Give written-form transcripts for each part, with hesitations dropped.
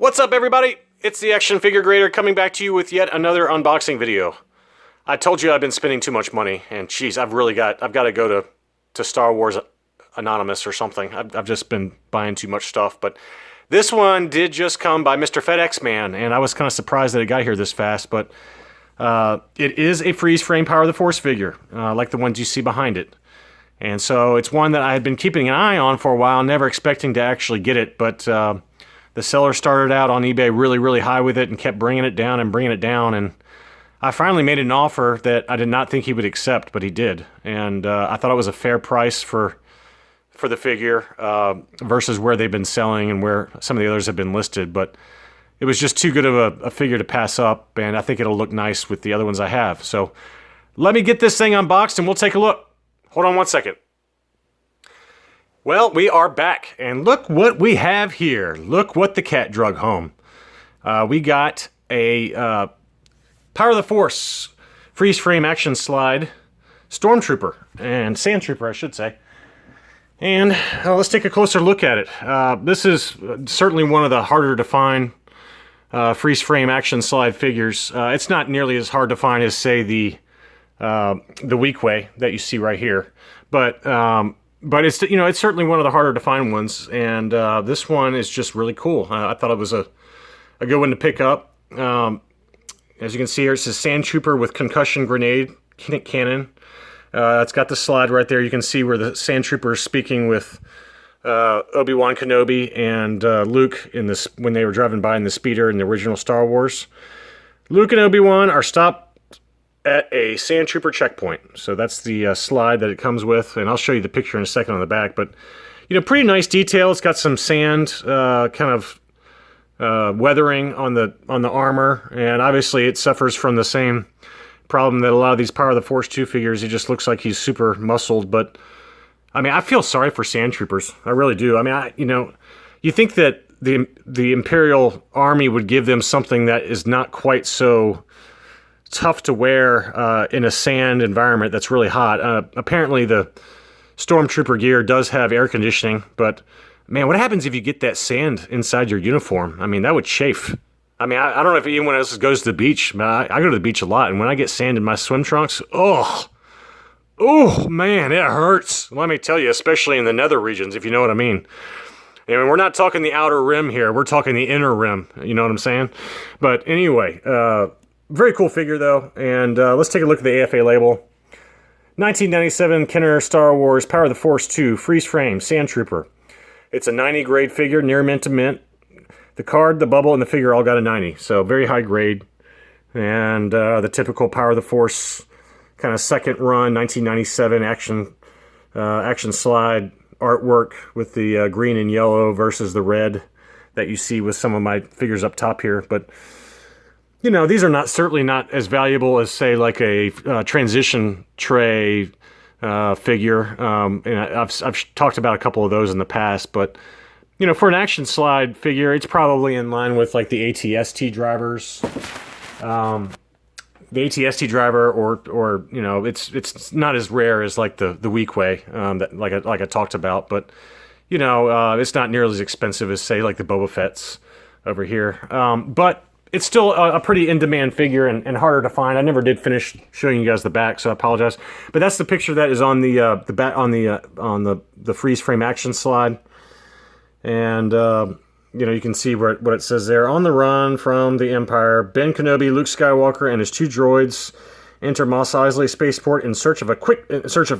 What's up, everybody? It's the Action Figure Grader coming back to you with yet another unboxing video. I told you I've been spending too much money, and geez, I've got to go to Star Wars Anonymous or something. I've just been buying too much stuff, but this one did just come by Mr. FedEx Man, and I was kind of surprised that it got here this fast, but it is a Freeze Frame Power of the Force figure, like the ones you see behind it. And so it's one that I had been keeping an eye on for a while, never expecting to actually get it, but the seller started out on eBay really high with it and kept bringing it down, and I finally made an offer that I did not think he would accept, but he did. And I thought it was a fair price for the figure versus where they've been selling and where some of the others have been listed, but it was just too good of a figure to pass up, and I think it'll look nice with the other ones I have. So let me get this thing unboxed and we'll take a look. Hold on one second. Well, we are back, and look what we have here. Look what the cat drug home. We got a Power of the Force Freeze Frame Action Slide Stormtrooper, and Sandtrooper, I should say. And let's take a closer look at it. This is certainly one of the harder to find Freeze Frame Action Slide figures. It's not nearly as hard to find as, say, the Weequay that you see right here, but it's, you know, it's certainly one of the harder to find ones, and this one is just really cool. I thought it was a good one to pick up. As you can see here, it's a Sandtrooper with concussion grenade cannon. It's got the slide right there. You can see where the Sandtrooper is speaking with Obi-Wan Kenobi and Luke in this when they were driving by in the speeder in the original Star Wars. Luke and Obi-Wan are stopped at a Sandtrooper checkpoint. So that's the slide that it comes with, and I'll show you the picture in a second on the back. But, you know, pretty nice detail. It's got some sand kind of weathering on the armor, and obviously it suffers from the same problem that a lot of these Power of the Force 2 figures. He just looks like he's super muscled, but I mean, I feel sorry for Sandtroopers. I really do. I mean, you know, you think that the Imperial Army would give them something that is not quite so tough to wear in a sand environment that's really hot. Apparently the Stormtrooper gear does have air conditioning, but man, what happens if you get that sand inside your uniform? I mean, that would chafe. I mean, I don't know if anyone else goes to the beach, but I go to the beach a lot, and when I get sand in my swim trunks, oh man, it hurts. Let me tell you, especially in the nether regions, if you know what I mean. I mean, we're not talking the outer rim here, we're talking the inner rim, you know what I'm saying? But anyway, very cool figure, though, and let's take a look at the AFA label. 1997 Kenner Star Wars Power of the Force 2 Freeze Frame Sandtrooper. It's a 90 grade figure, near mint to mint. The card, the bubble, and the figure all got a 90, so very high grade. And the typical Power of the Force kind of second run 1997 action slide artwork with the green and yellow versus the red that you see with some of my figures up top here, but you know, these are certainly not as valuable as, say, like a transition tray figure. And I've talked about a couple of those in the past, but you know, for an action slide figure, it's probably in line with like the AT-ST drivers. The AT-ST driver, or you know, it's not as rare as like the Weequay that like I talked about, but you know, it's not nearly as expensive as, say, like the Boba Fett's over here. But it's still a pretty in-demand figure and harder to find. I never did finish showing you guys the back, so I apologize. But that's the picture that is on the back on the freeze frame action slide, and you know, you can see what it says there. On the run from the Empire, Ben Kenobi, Luke Skywalker, and his two droids enter Mos Eisley spaceport in search of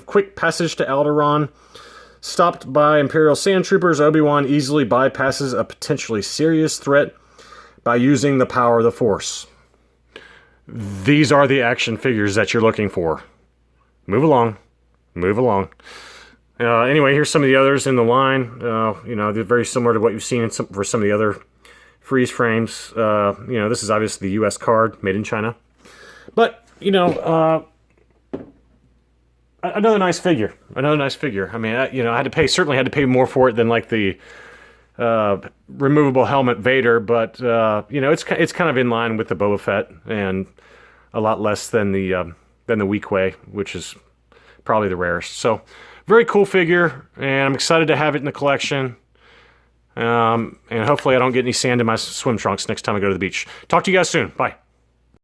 quick passage to Alderaan. Stopped by Imperial Sandtroopers, Obi-Wan easily bypasses a potentially serious threat by using the Power of the Force. These are the action figures that you're looking for. Move along. Move along. Anyway, here's some of the others in the line. You know, they're very similar to what you've seen for some of the other freeze frames. You know, this is obviously the U.S. card, made in China. But, you know, another nice figure. Another nice figure. I mean, you know, certainly had to pay more for it than like the removable helmet Vader, but you know, it's kind of in line with the Boba Fett and a lot less than the Weequay, which is probably the rarest. So very cool figure, and I'm excited to have it in the collection. And hopefully I don't get any sand in my swim trunks next time I go to the beach. Talk to you guys soon. Bye.